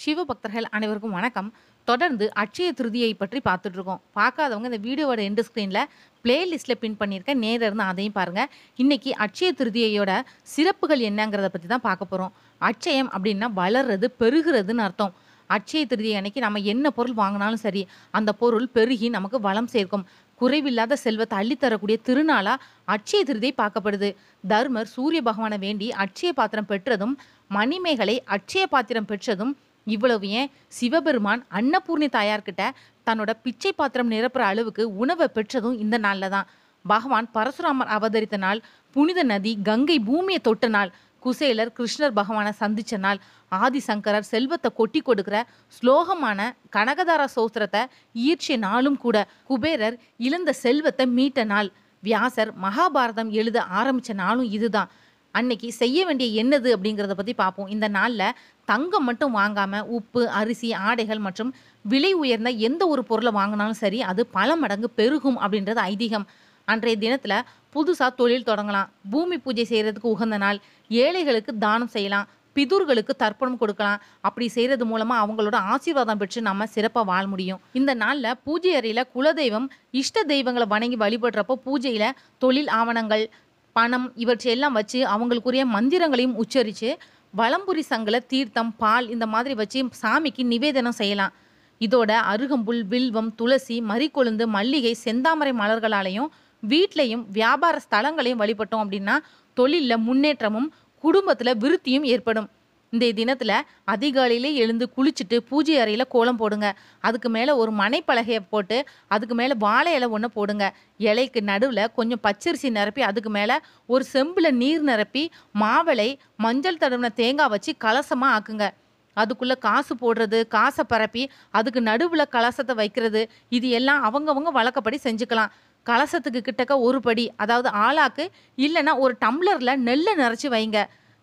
சிவபக்தர்கள் அனைவருக்கும் வணக்கம். தொடர்ந்து அட்சய திருதியை பற்றி பார்த்துட்டு இருக்கோம். பார்க்காதவங்க இந்த வீடியோவோட எண்டு ஸ்க்ரீனில் பிளேலிஸ்ட்டில் பின் பண்ணியிருக்கேன், நேரில் இருந்து அதையும் பாருங்கள். இன்றைக்கி அட்சய திருதியையோட சிறப்புகள் என்னங்கிறத பற்றி தான் பார்க்க போகிறோம். அட்சயம் அப்படின்னா வளர்றது, பெருகிறதுன்னு அர்த்தம். அட்சய திருதியை அன்னைக்கு நம்ம என்ன பொருள் வாங்கினாலும் சரி, அந்த பொருள் பெருகி நமக்கு வளம் சேர்க்கும். குறைவில்லாத செல்வத்தை அள்ளித்தரக்கூடிய திருநாளாக அட்சய திருதியை பார்க்கப்படுது. தர்மர் சூரிய பகவானை வேண்டி அட்சய பாத்திரம் பெற்றதும், மணிமேகலை அட்சய பாத்திரம் பெற்றதும், இவ்வளவு ஏன் சிவபெருமான் அன்னபூர்ணி தாயார்கிட்ட தன்னோட பிச்சை பாத்திரம் நிரப்புற அளவுக்கு உணவை பெற்றதும் இந்த நாளில் தான். பகவான் பரசுராமர் அவதரித்த நாள், புனித நதி கங்கை பூமியை தொட்ட நாள், குசேலர் கிருஷ்ணர் பகவானை சந்திச்ச நாள், ஆதிசங்கரர் செல்வத்தை கொட்டி கொடுக்கிற ஸ்லோகமான கனகதார சோஸ்திரத்தை ஈர்ச்சிய நாளும் கூட, குபேரர் இழந்த செல்வத்தை மீட்ட நாள், வியாசர் மகாபாரதம் எழுத ஆரம்பித்த நாளும் இதுதான். அன்னைக்கு செய்ய வேண்டிய என்னது அப்படிங்கிறத பற்றி பார்ப்போம். இந்த நாளில் தங்கம் மட்டும் வாங்காமல் உப்பு, அரிசி, ஆடைகள் மற்றும் விலை உயர்ந்த எந்த ஒரு பொருளை வாங்கினாலும் சரி, அது பல மடங்கு பெருகும் அப்படின்றது ஐதீகம். அன்றைய தினத்தில் புதுசாக தொழில் தொடங்கலாம், பூமி பூஜை செய்கிறதுக்கு உகந்த நாள், ஏழைகளுக்கு தானம் செய்யலாம், பிதுர்களுக்கு தர்ப்பணம் கொடுக்கலாம். அப்படி செய்கிறது மூலமாக அவங்களோட ஆசீர்வாதம் பெற்று நம்ம சிறப்பாக வாழ முடியும். இந்த நாளில் பூஜை அறையில் குலதெய்வம், இஷ்ட தெய்வங்களை வணங்கி வழிபடுறப்போ பூஜையில் தொழில் ஆவணங்கள், பணம் இவற்றையெல்லாம் வச்சு அவங்களுக்குரிய மந்திரங்களையும் உச்சரித்து வலம்புரி சங்கல, தீர்த்தம், பால் இந்த மாதிரி வச்சு சாமிக்கு நிவேதனம் செய்யலாம். இதோட அருகம்புல், வில்வம், துளசி, மறிக்கொழுந்து, மல்லிகை, செந்தாமரை மலர்களாலையும் வீட்லையும் வியாபார ஸ்தலங்களையும் வழிபட்டோம் அப்படின்னா தொழிலில் முன்னேற்றமும் குடும்பத்தில் விருத்தியும் ஏற்படும். இந்த தினத்தில் அதிகாலையிலே எழுந்து குளிச்சுட்டு பூஜை அறையில் கோலம் போடுங்க. அதுக்கு மேலே ஒரு மனைப்பலகையை போட்டு அதுக்கு மேலே வாழை இலை ஒன்று போடுங்க. இலைக்கு நடுவில் கொஞ்சம் பச்சரிசி நிரப்பி அதுக்கு மேலே ஒரு செம்பில் நீர் நிரப்பி மாவிளை, மஞ்சள் தடவின தேங்காய் வச்சு கலசமாக ஆக்குங்க. அதுக்குள்ளே காசு போடுறது, காசை பரப்பி அதுக்கு நடுவில் கலசத்தை வைக்கிறது, இது எல்லாம் அவங்கவங்க வழக்கப்படி செஞ்சுக்கலாம். கலசத்துக்கு கிட்டக்க ஒரு படி, அதாவது ஆளாக்கு இல்லைன்னா ஒரு டம்ளரில் நெல்லை நிறச்சி வைங்க.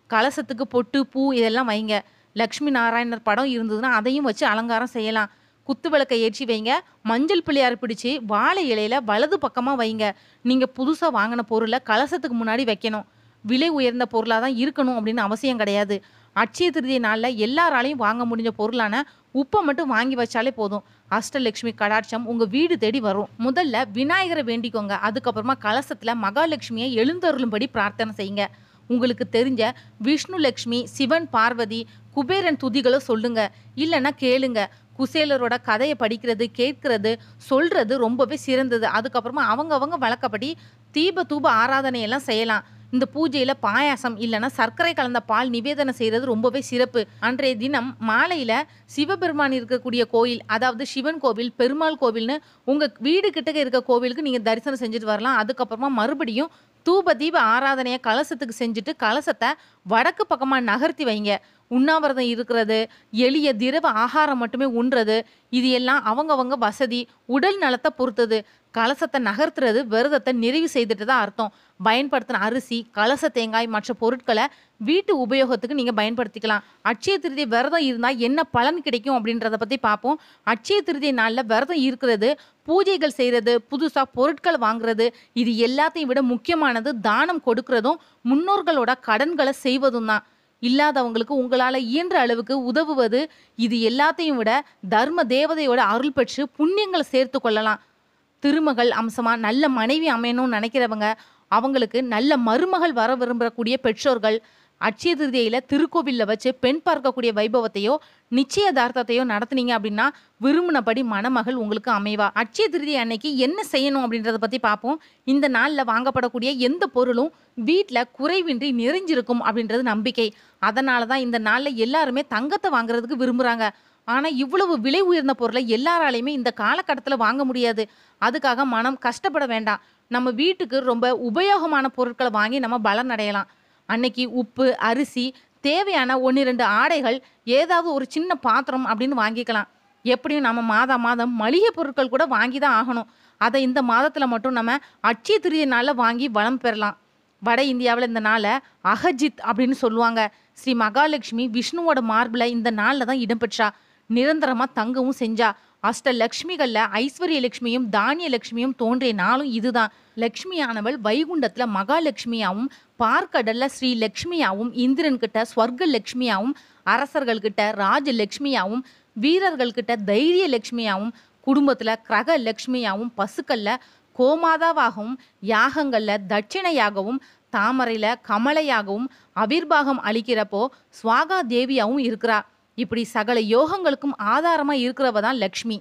கலசத்துக்கு பொட்டு, பூ இதெல்லாம் வைங்க. லக்ஷ்மி நாராயணர் படம் இருந்ததுன்னா அதையும் வச்சு அலங்காரம் செய்யலாம். குத்து விளக்கை ஏற்றி வைங்க. மஞ்சள் பிள்ளையார் பிடிச்சி வாழை இலையில வலது பக்கமாக வைங்க. நீங்கள் புதுசாக வாங்கின பொருளை கலசத்துக்கு முன்னாடி வைக்கணும். விலை உயர்ந்த பொருளாக தான் இருக்கணும் அப்படின்னு அவசியம் கிடையாது. அட்சய திருதியை நாளில் எல்லாராலையும் வாங்க முடிஞ்ச பொருளான உப்பை மட்டும் வாங்கி வச்சாலே போதும். அஷ்டலட்சுமி கடாட்சம் உங்கள் வீடு தேடி வரும். முதல்ல விநாயகரை வேண்டிக்கோங்க. அதுக்கப்புறமா கலசத்தில் மகாலட்சுமியை எழுந்தருளும்படி பிரார்த்தனை செய்யுங்க. உங்களுக்கு தெரிஞ்ச விஷ்ணு, லக்ஷ்மி, சிவன், பார்வதி, குபேரன் துதிகளை சொல்லுங்க. இல்லைன்னா கேளுங்க. குசேலரோட கதையை படிக்கிறது, கேட்கறது, சொல்றது ரொம்பவே சிறந்தது. அதுக்கப்புறமா அவங்க வழக்கப்படி தீப தூப ஆராதனையெல்லாம் செய்யலாம். இந்த பூஜையில் பாயாசம் இல்லைன்னா சர்க்கரை கலந்த பால் நிவேதனம் செய்கிறது ரொம்பவே சிறப்பு. அன்றைய தினம் மாலையில் சிவபெருமான் இருக்கக்கூடிய கோயில், அதாவது சிவன் கோவில், பெருமாள் கோவில்னு உங்கள் வீடு கிட்டக்க இருக்க கோவிலுக்கு நீங்கள் தரிசனம் செஞ்சுட்டு வரலாம். அதுக்கப்புறமா மறுபடியும் தூப தீப ஆராதனையை கலசத்துக்கு செஞ்சுட்டு கலசத்தை வடக்கு பக்கமாக நகர்த்தி வைங்க. உண்ணாவிரதம் இருக்கிறது, எளிய திரவ ஆகாரம் மட்டுமே உண்றது, இது எல்லாம் அவங்கவங்க வசதி, உடல் நலத்தை பொறுத்தது. கலசத்தை நகர்த்துறது விரதத்தை நிறைவு செய்துட்டு தான் அர்த்தம். பயன்படுத்தின அரிசி, கலச தேங்காய் மற்ற பொருட்களை வீட்டு உபயோகத்துக்கு நீங்கள் பயன்படுத்திக்கலாம். அட்சய திருதியை விரதம் இருந்தால் என்ன பலன் கிடைக்கும் அப்படின்றத பற்றி பார்ப்போம். அட்சய திருதியை நாளில் விரதம் இருக்கிறது, பூஜைகள் செய்கிறது, புதுசாக பொருட்கள் வாங்குறது, இது எல்லாத்தையும் விட முக்கியமானது தானம் கொடுக்கறதும் முன்னோர்களோட கடன்களை செய்வதும் தான். இல்லாதவங்களுக்கு உங்களால் இயன்ற அளவுக்கு உதவுவது, இது எல்லாத்தையும் விட தர்ம தேவதையோட அருள் பெற்று புண்ணியங்களை சேர்த்து கொள்ளலாம். திருமகள் அம்சமாக நல்ல மனைவி அமையணும்னு நினைக்கிறவங்க, அவங்களுக்கு நல்ல மருமகள் வர விரும்பக்கூடிய பெற்றோர்கள் அட்சய திருதியில் திருக்கோவிலில் வச்சு பெண் பார்க்கக்கூடிய வைபவத்தையோ நிச்சயதார்த்தத்தையோ நடத்துனீங்க அப்படின்னா விரும்பினபடி மணமகள் உங்களுக்கு அமைவா. அட்சய திருதி அன்னைக்கு என்ன செய்யணும் அப்படின்றத பற்றி பார்ப்போம். இந்த நாளில் வாங்கப்படக்கூடிய எந்த பொருளும் வீட்டில் குறைவின்றி நிறைஞ்சிருக்கும் அப்படின்றது நம்பிக்கை. அதனால தான் இந்த நாளில் எல்லாருமே தங்கத்தை வாங்குறதுக்கு விரும்புகிறாங்க. ஆனால் இவ்வளவு விலை உயர்ந்த பொருளை எல்லாராலையுமே இந்த காலகட்டத்தில் வாங்க முடியாது. அதுக்காக மனம் கஷ்டப்பட வேண்டாம். நம்ம வீட்டுக்கு ரொம்ப உபயோகமான பொருட்களை வாங்கி நம்ம பலன் அடையலாம். அன்னைக்கு உப்பு, அரிசி, தேவையான 1-2 ஆடைகள், ஏதாவது ஒரு சின்ன பாத்திரம் அப்படின்னு வாங்கிக்கலாம். எப்படியும் நம்ம மாதம் மளிகை பொருட்கள் கூட வாங்கி தான் ஆகணும். அதை இந்த மாதத்தில் மட்டும் நம்ம அட்சய திருதியை நாளில் வாங்கி வளம் பெறலாம். வட இந்தியாவில் இந்த நாளை அகஜித் அப்படின்னு சொல்லுவாங்க. ஸ்ரீ மகாலட்சுமி விஷ்ணுவோட மார்பில் இந்த நாளில் தான் இடம்பெற்றா. நிரந்தரமாக தங்கவும் செஞ்சா. அஷ்டலக்ஷ்மிகள்ல ஐஸ்வர்ய லட்சுமியும் தானிய லட்சுமியும் தோன்றிய நாளும் இதுதான். லக்ஷ்மியானவள் வைகுண்டத்துல மகாலட்சுமியாவும், பார்க்கடல்ல ஸ்ரீ லக்ஷ்மியாவும், இந்திரன் கிட்ட ஸ்வர்க லட்சுமியாவும், அரசர்கள் கிட்ட ராஜலட்சுமியாவும், வீரர்கள் கிட்ட தைரிய லட்சுமியாவும், குடும்பத்துல கிரக லட்சுமியாவும், பசுக்கள்ல கோமாதாவாகவும், யாகங்கள்ல தட்சிணையாகவும், தாமரையில கமலையாகவும் அவிர்வாகம் அளிக்கிறப்போ ஸ்வாகா தேவியாவும் இருக்கிறா. இப்படி சகல யோகங்களுக்கும் ஆதாரமா இருக்கிறவ தான் லக்ஷ்மி.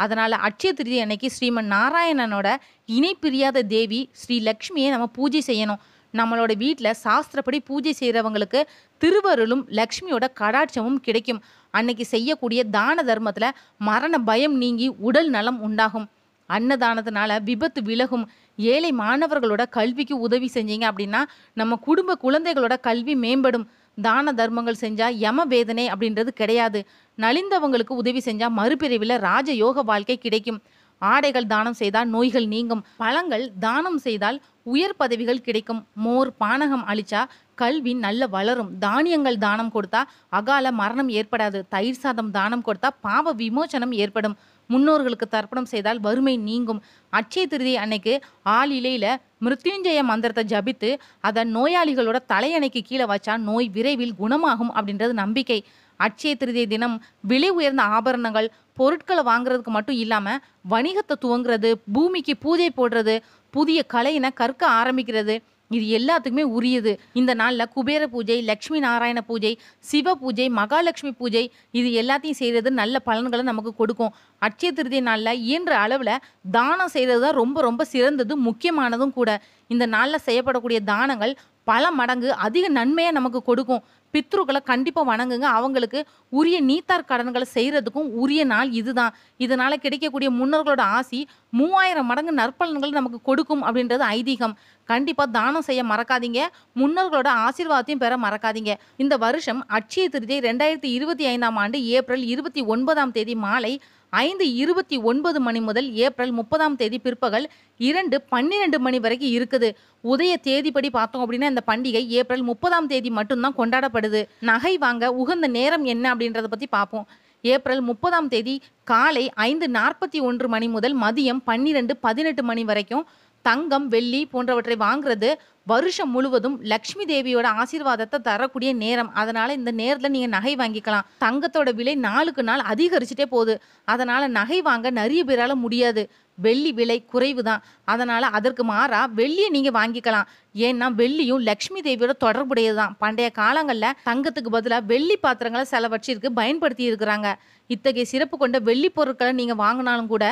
அதனால அட்சய திருதி அன்னைக்கு ஸ்ரீமன் நாராயணனோட இணை பிரியாத தேவி ஸ்ரீ லக்ஷ்மியை நம்ம பூஜை செய்யணும். நம்மளோட வீட்டில் சாஸ்திரப்படி பூஜை செய்கிறவங்களுக்கு திருவருளும் லக்ஷ்மியோட கடாட்சமும் கிடைக்கும். அன்னைக்கு செய்யக்கூடிய தான தர்மத்துல மரண பயம் நீங்கி உடல் நலம் உண்டாகும். அன்னதானத்தினால விபத்து விலகும். ஏழை மாணவர்களோட கல்விக்கு உதவி செஞ்சீங்க அப்படின்னா நம்ம குடும்ப குழந்தைகளோட கல்வி மேம்படும். தான தர்மங்கள் செஞ்சா யம வேதனை அப்படின்றது கிடையாது. நலிந்தவங்களுக்கு உதவி செஞ்சா மறுபிறவில ராஜயோக வாழ்க்கை கிடைக்கும். ஆடைகள் தானம் செய்தால் நோய்கள் நீங்கும். பழங்கள் தானம் செய்தால் உயர் பதவிகள் கிடைக்கும். மோர் பானகம் அளிச்சா கல்வி நல்ல வளரும். தானியங்கள் தானம் கொடுத்தா அகால மரணம் ஏற்படாது. தயிர் சாதம் தானம் கொடுத்தா பாவ விமோசனம் ஏற்படும். முன்னோர்களுக்கு தர்ப்பணம் செய்தால் வறுமை நீங்கும். அட்சய திருதி அன்னைக்கு ஆளிலையில மிருத்யுஞ்சய மந்திரத்தை ஜபித்து அதை நோயாளிகளோட தலையணைக்கு கீழே வச்சா நோய் விரைவில் குணமாகும் அப்படின்றது நம்பிக்கை. அட்சய திருதியை தினம் விலை உயர்ந்த ஆபரணங்கள் பொருட்களை வாங்குறதுக்கு மட்டும் இல்லாம வணிகத்தை துவங்குறது, பூமிக்கு பூஜை போடுறது, புதிய கலையினை கற்க ஆரம்பிக்கிறது, இது எல்லாத்துக்குமே உரியது. இந்த நாள்ல குபேர பூஜை, லக்ஷ்மி நாராயண பூஜை, சிவ பூஜை, மகாலட்சுமி பூஜை, இது எல்லாத்தையும் செய்யறது நல்ல பலன்களை நமக்கு கொடுக்கும். அட்சய திருதி நாள்ல இயன்ற அளவுல தானம் செய்யறது தான் ரொம்ப ரொம்ப சிறந்தது, முக்கியமானதும் கூட. இந்த நாள்ல செய்யப்படக்கூடிய தானங்கள் பல மடங்கு அதிக நன்மையை நமக்கு கொடுக்கும். பித்ருக்களை கண்டிப்பா வணங்குங்க. அவங்களுக்கு உரிய நீத்தார் கடன்களை செய்யறதுக்கும் உரிய நாள் இதுதான். இதனால கிடைக்கக்கூடிய முன்னோர்களோட ஆசி 3000 மடங்கு நற்பலன்கள் நமக்கு கொடுக்கும் அப்படின்றது ஐதீகம். கண்டிப்பா தானம் செய்ய மறக்காதீங்க. முன்னோர்களோட ஆசீர்வாதத்தையும் பெற மறக்காதீங்க. இந்த வருஷம் அட்சய திருதி 2025ஆம் ஆண்டு ஏப்ரல் 29ஆம் தேதி மாலை 5:29 மணி முதல் ஏப்ரல் 30ஆம் தேதி பிற்பகல் 2:12 மணி வரைக்கும் இருக்குது. உதய தேதிப்படி பார்த்தோம் அப்படின்னா இந்த பண்டிகை ஏப்ரல் 30ஆம் தேதி மட்டும்தான் கொண்டாடப்படுது. நகை வாங்க உகந்த நேரம் என்ன அப்படின்றத பத்தி பார்ப்போம். ஏப்ரல் 30ஆம் தேதி காலை 5:41 மணி முதல் மதியம் 12:18 மணி வரைக்கும் தங்கம், வெள்ளி போன்றவற்றை வாங்குறது வருஷம் முழுவதும் லக்ஷ்மி தேவியோட ஆசீர்வாதத்தை தரக்கூடிய நேரம். அதனால இந்த நேரத்துல நீங்க நகை வாங்கிக்கலாம். தங்கத்தோட விலை நாளுக்கு நாள் அதிகரிச்சுட்டே போகுது. அதனால நகை வாங்க நிறைய பேரால முடியாது. வெள்ளி விலை குறைவு தான். அதனால அதற்கு மாறா வெள்ளியை நீங்க வாங்கிக்கலாம். ஏன்னா வெள்ளியும் லக்ஷ்மி தேவியோட தொடர்புடையதுதான். பண்டைய காலங்கள்ல தங்கத்துக்கு பதிலாக வெள்ளி பாத்திரங்களை சில வச்சிருக்கு பயன்படுத்தி இருக்கிறாங்க. இத்தகைய சிறப்பு கொண்ட வெள்ளி பொருட்களை நீங்க வாங்கினாலும் கூட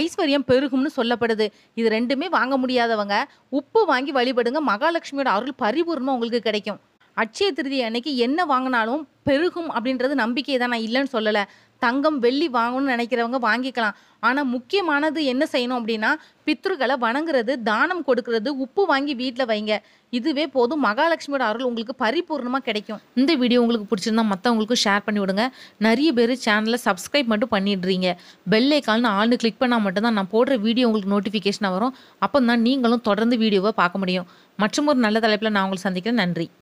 ஐஸ்வர்யம் பெருகும்னு சொல்லப்படுது. இது ரெண்டுமே வாங்க முடியாதவங்க உப்பு வாங்கி வழிபடுங்க. மகாலட்சுமியோட அருள் பரிபூர்ணமா உங்களுக்கு கிடைக்கும். அட்சய திருதி அன்னைக்கு என்ன வாங்கினாலும் பெருகும் அப்படின்றது நம்பிக்கை தான், நான் இல்லைன்னு சொல்லலை. தங்கம், வெள்ளி வாங்கணும்னு நினைக்கிறவங்க வாங்கிக்கலாம். ஆனால் முக்கியமானது என்ன செய்யணும் அப்படின்னா பித்ருக்களை வணங்குறது, தானம் கொடுக்கறது, உப்பு வாங்கி வீட்டில் வைங்க. இதுவே போதும். மகாலட்சுமியோட அருள் உங்களுக்கு பரிபூர்ணமாக கிடைக்கும். இந்த வீடியோ உங்களுக்கு பிடிச்சிருந்தா மற்றவங்களுக்கும் ஷேர் பண்ணி விடுங்க. நிறைய பேர் சேனலை சப்ஸ்கிரைப் மட்டும் பண்ணிடுறீங்க. பெல் ஐக்கான்னு ஆள்னு கிளிக் பண்ணால் மட்டும்தான் நான் போடுற வீடியோ உங்களுக்கு நோட்டிஃபிகேஷன் வரும். அப்போ தான் நீங்களும் தொடர்ந்து வீடியோவை பார்க்க முடியும். மற்றும் ஒரு நல்ல தலைப்பில் நான் உங்களை சந்திக்கிறேன். நன்றி.